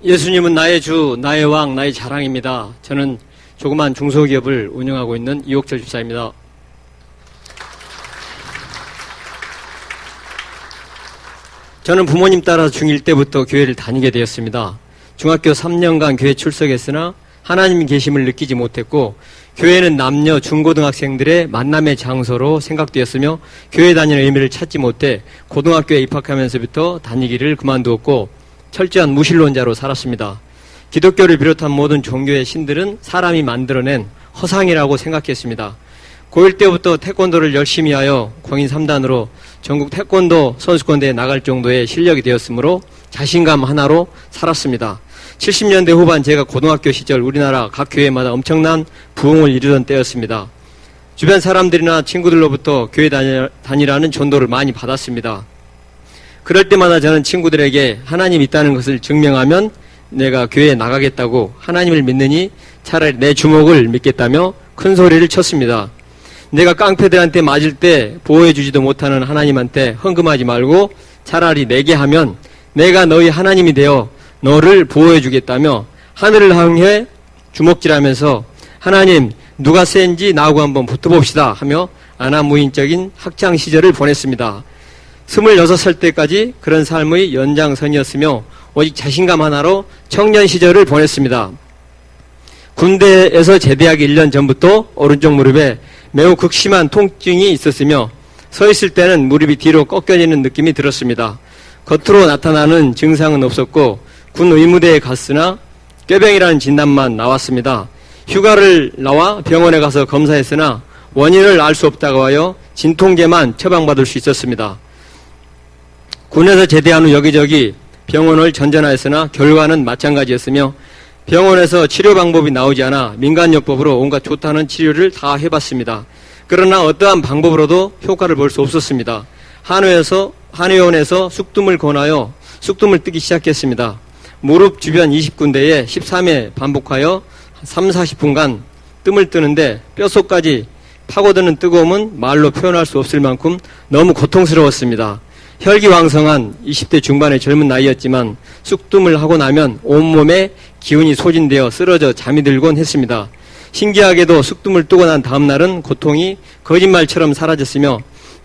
예수님은 나의 주, 나의 왕, 나의 자랑입니다. 저는 조그만 중소기업을 운영하고 있는 이옥철 집사입니다. 저는 부모님 따라 중1 때부터 교회를 다니게 되었습니다. 중학교 3년간 교회 출석했으나 하나님 계심을 느끼지 못했고 교회는 남녀 중고등학생들의 만남의 장소로 생각되었으며 교회 다니는 의미를 찾지 못해 고등학교에 입학하면서부터 다니기를 그만두었고 철저한 무신론자로 살았습니다. 기독교를 비롯한 모든 종교의 신들은 사람이 만들어낸 허상이라고 생각했습니다. 고1 때부터 태권도를 열심히 하여 광인 3단으로 전국 태권도 선수권대회에 나갈 정도의 실력이 되었으므로 자신감 하나로 살았습니다. 70년대 후반 제가 고등학교 시절 우리나라 각 교회마다 엄청난 부흥을 이루던 때였습니다. 주변 사람들이나 친구들로부터 교회 다니라는 전도를 많이 받았습니다. 그럴 때마다 저는 친구들에게 하나님 있다는 것을 증명하면 내가 교회에 나가겠다고 하나님을 믿느니 차라리 내 주먹을 믿겠다며 큰 소리를 쳤습니다. 내가 깡패들한테 맞을 때 보호해주지도 못하는 하나님한테 헌금하지 말고 차라리 내게 하면 내가 너희 하나님이 되어 너를 보호해주겠다며 하늘을 향해 주먹질하면서 하나님 누가 센지 나하고 한번 붙어봅시다 하며 아나무인적인 학창 시절을 보냈습니다. 26살 때까지 그런 삶의 연장선이었으며 오직 자신감 하나로 청년 시절을 보냈습니다. 군대에서 제대하기 1년 전부터 오른쪽 무릎에 매우 극심한 통증이 있었으며 서 있을 때는 무릎이 뒤로 꺾여지는 느낌이 들었습니다. 겉으로 나타나는 증상은 없었고 군 의무대에 갔으나 꾀병이라는 진단만 나왔습니다. 휴가를 나와 병원에 가서 검사했으나 원인을 알 수 없다고 하여 진통제만 처방받을 수 있었습니다. 군에서 제대한 후 여기저기 병원을 전전하였으나 결과는 마찬가지였으며 병원에서 치료 방법이 나오지 않아 민간요법으로 온갖 좋다는 치료를 다 해봤습니다. 그러나 어떠한 방법으로도 효과를 볼 수 없었습니다. 한의원에서 쑥뜸을 권하여 쑥뜸을 뜨기 시작했습니다. 무릎 주변 20군데에 13회 반복하여 3, 40분간 뜸을 뜨는데 뼛속까지 파고드는 뜨거움은 말로 표현할 수 없을 만큼 너무 고통스러웠습니다. 혈기왕성한 20대 중반의 젊은 나이였지만 쑥뜸을 하고 나면 온몸에 기운이 소진되어 쓰러져 잠이 들곤 했습니다. 신기하게도 쑥뜸을 뜨고 난 다음 날은 고통이 거짓말처럼 사라졌으며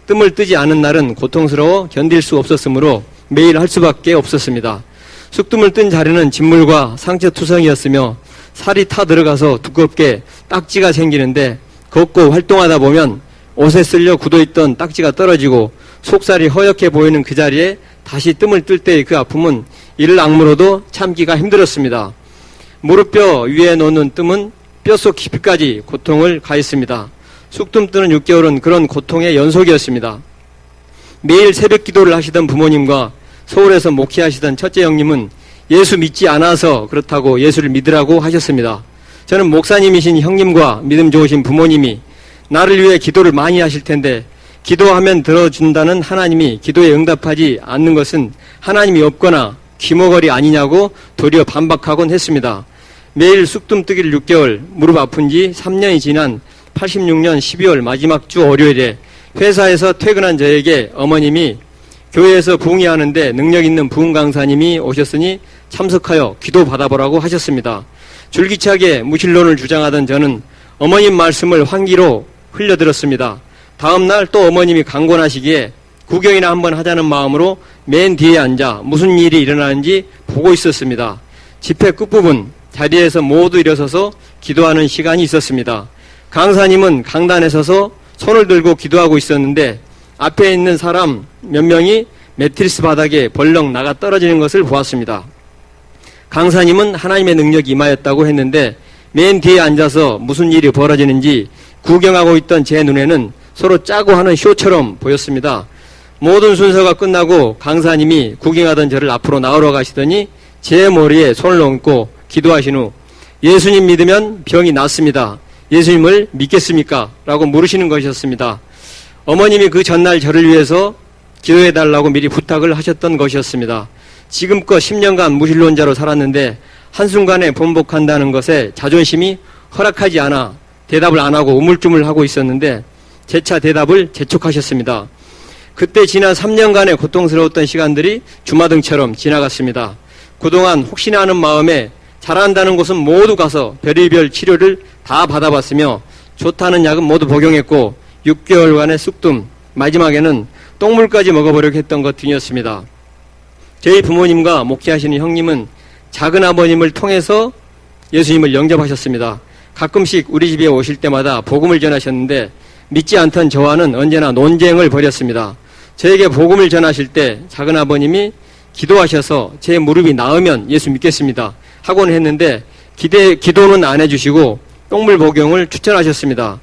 뜸을 뜨지 않은 날은 고통스러워 견딜 수 없었으므로 매일 할 수밖에 없었습니다. 쑥뜸을 뜬 자리는 진물과 상처투성이었으며 살이 타 들어가서 두껍게 딱지가 생기는데 걷고 활동하다 보면 옷에 쓸려 굳어있던 딱지가 떨어지고 속살이 허옇게 보이는 그 자리에 다시 뜸을 뜰 때의 그 아픔은 이를 악물어도 참기가 힘들었습니다. 무릎뼈 위에 놓는 뜸은 뼛속 깊이까지 고통을 가했습니다. 쑥뜸 뜨는 6개월은 그런 고통의 연속이었습니다. 매일 새벽 기도를 하시던 부모님과 서울에서 목회하시던 첫째 형님은 예수 믿지 않아서 그렇다고 예수를 믿으라고 하셨습니다. 저는 목사님이신 형님과 믿음 좋으신 부모님이 나를 위해 기도를 많이 하실 텐데 기도하면 들어준다는 하나님이 기도에 응답하지 않는 것은 하나님이 없거나 귀머거리 아니냐고 도리어 반박하곤 했습니다. 매일 쑥뜸 뜨기를 6개월, 무릎 아픈 지 3년이 지난 86년 12월 마지막 주 월요일에 회사에서 퇴근한 저에게 어머님이 교회에서 부흥회하는데 능력 있는 부흥 강사님이 오셨으니 참석하여 기도 받아보라고 하셨습니다. 줄기차게 무신론을 주장하던 저는 어머님 말씀을 환기로 흘려들었습니다. 다음 날 또 어머님이 강권하시기에 구경이나 한번 하자는 마음으로 맨 뒤에 앉아 무슨 일이 일어나는지 보고 있었습니다. 집회 끝부분 자리에서 모두 일어서서 기도하는 시간이 있었습니다. 강사님은 강단에 서서 손을 들고 기도하고 있었는데 앞에 있는 사람 몇 명이 매트리스 바닥에 벌렁 나가 떨어지는 것을 보았습니다. 강사님은 하나님의 능력이 임하였다고 했는데 맨 뒤에 앉아서 무슨 일이 벌어지는지 구경하고 있던 제 눈에는 서로 짜고 하는 쇼처럼 보였습니다. 모든 순서가 끝나고 강사님이 구경하던 저를 앞으로 나오러 가시더니 제 머리에 손을 얹고 기도하신 후 예수님 믿으면 병이 낫습니다. 예수님을 믿겠습니까? 라고 물으시는 것이었습니다. 어머님이 그 전날 저를 위해서 기도해달라고 미리 부탁을 하셨던 것이었습니다. 지금껏 10년간 무신론자로 살았는데 한순간에 번복한다는 것에 자존심이 허락하지 않아 대답을 안 하고 우물쭈물하고 있었는데 재차 대답을 재촉하셨습니다. 그때 지난 3년간의 고통스러웠던 시간들이 주마등처럼 지나갔습니다. 그동안 혹시나 하는 마음에 잘한다는 곳은 모두 가서 별의별 치료를 다 받아봤으며 좋다는 약은 모두 복용했고 6개월간의 쑥뜸, 마지막에는 똥물까지 먹어보려고 했던 것 등이었습니다. 저희 부모님과 목회하시는 형님은 작은 아버님을 통해서 예수님을 영접하셨습니다. 가끔씩 우리 집에 오실 때마다 복음을 전하셨는데 믿지 않던 저와는 언제나 논쟁을 벌였습니다. 저에게 복음을 전하실 때 작은 아버님이 기도하셔서 제 무릎이 나으면 예수 믿겠습니다 하곤 했는데 기도는 안 해주시고 똥물 복용을 추천하셨습니다.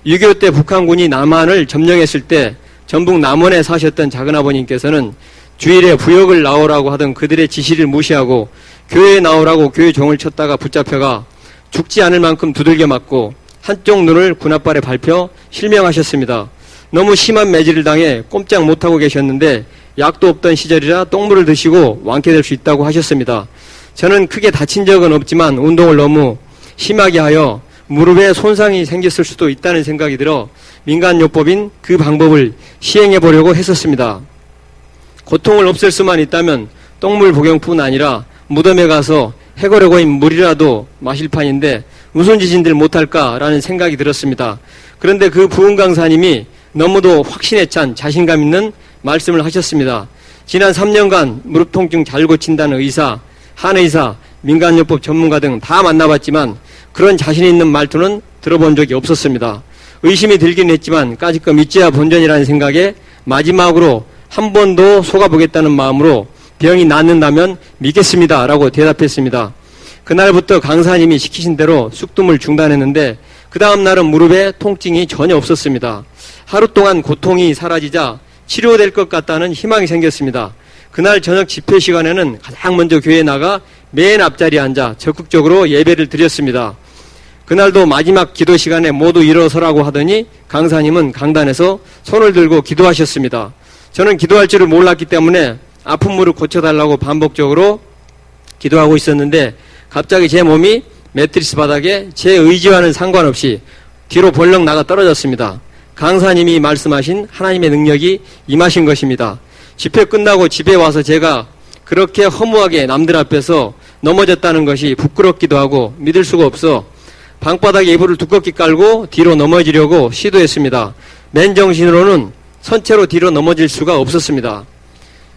6.25 때 북한군이 남한을 점령했을 때 전북 남원에 사셨던 작은 아버님께서는 주일에 부역을 나오라고 하던 그들의 지시를 무시하고 교회에 나오라고 교회 종을 쳤다가 붙잡혀가 죽지 않을 만큼 두들겨 맞고 한쪽 눈을 군홧발에 밟혀 실명하셨습니다. 너무 심한 매질을 당해 꼼짝 못하고 계셨는데 약도 없던 시절이라 똥물을 드시고 완쾌될 수 있다고 하셨습니다. 저는 크게 다친 적은 없지만 운동을 너무 심하게 하여 무릎에 손상이 생겼을 수도 있다는 생각이 들어 민간요법인 그 방법을 시행해 보려고 했었습니다. 고통을 없앨 수만 있다면 똥물 복용뿐 아니라 무덤에 가서 해거려 고인 물이라도 마실 판인데 무슨 짓인들 못할까라는 생각이 들었습니다. 그런데 그 부흥 강사님이 너무도 확신에 찬 자신감 있는 말씀을 하셨습니다. 지난 3년간 무릎 통증 잘 고친다는 의사, 한의사, 민간요법 전문가 등 다 만나봤지만 그런 자신 있는 말투는 들어본 적이 없었습니다. 의심이 들긴 했지만 까짓거 믿지야 본전이라는 생각에 마지막으로 한 번 더 속아보겠다는 마음으로 병이 낫는다면 믿겠습니다 라고 대답했습니다. 그날부터 강사님이 시키신 대로 쑥뜸을 중단했는데 그 다음 날은 무릎에 통증이 전혀 없었습니다. 하루 동안 고통이 사라지자 치료될 것 같다는 희망이 생겼습니다. 그날 저녁 집회 시간에는 가장 먼저 교회에 나가 맨 앞자리에 앉아 적극적으로 예배를 드렸습니다. 그날도 마지막 기도 시간에 모두 일어서라고 하더니 강사님은 강단에서 손을 들고 기도하셨습니다. 저는 기도할 줄을 몰랐기 때문에 아픈 무릎 고쳐달라고 반복적으로 기도하고 있었는데 갑자기 제 몸이 매트리스 바닥에 제 의지와는 상관없이 뒤로 벌렁 나가 떨어졌습니다. 강사님이 말씀하신 하나님의 능력이 임하신 것입니다. 집회 끝나고 집에 와서 제가 그렇게 허무하게 남들 앞에서 넘어졌다는 것이 부끄럽기도 하고 믿을 수가 없어 방바닥에 이불을 두껍게 깔고 뒤로 넘어지려고 시도했습니다. 맨정신으로는 선체로 뒤로 넘어질 수가 없었습니다.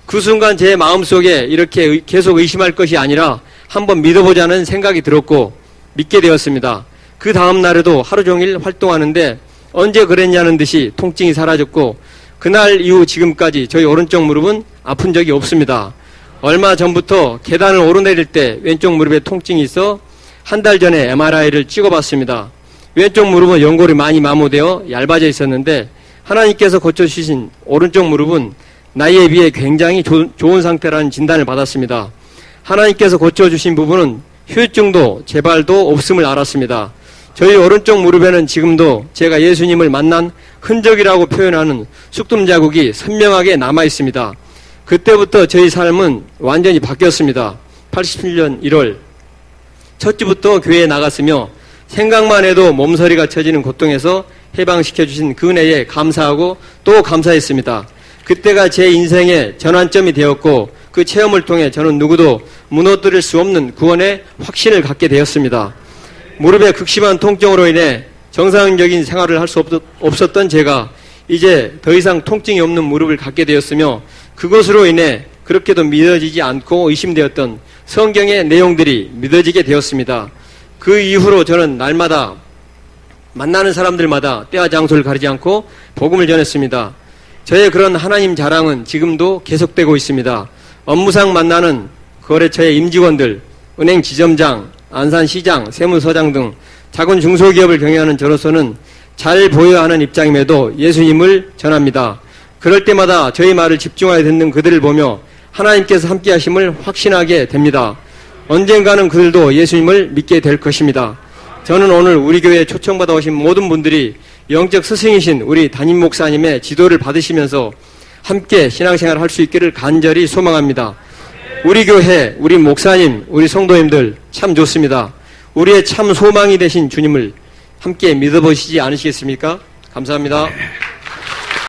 그 순간 제 마음속에 이렇게 계속 의심할 것이 아니라 한번 믿어보자는 생각이 들었고 믿게 되었습니다. 그 다음 날에도 하루 종일 활동하는데 언제 그랬냐는 듯이 통증이 사라졌고 그날 이후 지금까지 저희 오른쪽 무릎은 아픈 적이 없습니다. 얼마 전부터 계단을 오르내릴 때 왼쪽 무릎에 통증이 있어 한 달 전에 MRI를 찍어봤습니다. 왼쪽 무릎은 연골이 많이 마모되어 얇아져 있었는데 하나님께서 고쳐주신 오른쪽 무릎은 나이에 비해 굉장히 좋은 상태라는 진단을 받았습니다. 하나님께서 고쳐주신 부분은 후유증도 재발도 없음을 알았습니다. 저희 오른쪽 무릎에는 지금도 제가 예수님을 만난 흔적이라고 표현하는 쑥뜸 자국이 선명하게 남아 있습니다. 그때부터 저희 삶은 완전히 바뀌었습니다. 87년 1월 첫 주부터 교회에 나갔으며 생각만 해도 몸서리가 쳐지는 고통에서 해방시켜주신 그 은혜에 감사하고 또 감사했습니다. 그때가 제 인생의 전환점이 되었고 그 체험을 통해 저는 누구도 무너뜨릴 수 없는 구원의 확신을 갖게 되었습니다. 무릎의 극심한 통증으로 인해 정상적인 생활을 할 수 없었던 제가 이제 더 이상 통증이 없는 무릎을 갖게 되었으며 그것으로 인해 그렇게도 믿어지지 않고 의심되었던 성경의 내용들이 믿어지게 되었습니다. 그 이후로 저는 날마다 만나는 사람들마다 때와 장소를 가리지 않고 복음을 전했습니다. 저의 그런 하나님 자랑은 지금도 계속되고 있습니다. 업무상 만나는 거래처의 임직원들, 은행 지점장, 안산시장, 세무서장 등 작은 중소기업을 경영하는 저로서는 잘 보여야 하는 입장임에도 예수님을 전합니다. 그럴 때마다 저희 말을 집중하여 듣는 그들을 보며 하나님께서 함께 하심을 확신하게 됩니다. 언젠가는 그들도 예수님을 믿게 될 것입니다. 저는 오늘 우리 교회에 초청받아 오신 모든 분들이 영적 스승이신 우리 담임 목사님의 지도를 받으시면서 함께 신앙생활을 할 수 있기를 간절히 소망합니다. 우리 교회, 우리 목사님, 우리 성도님들 참 좋습니다. 우리의 참 소망이 되신 주님을 함께 믿어보시지 않으시겠습니까? 감사합니다.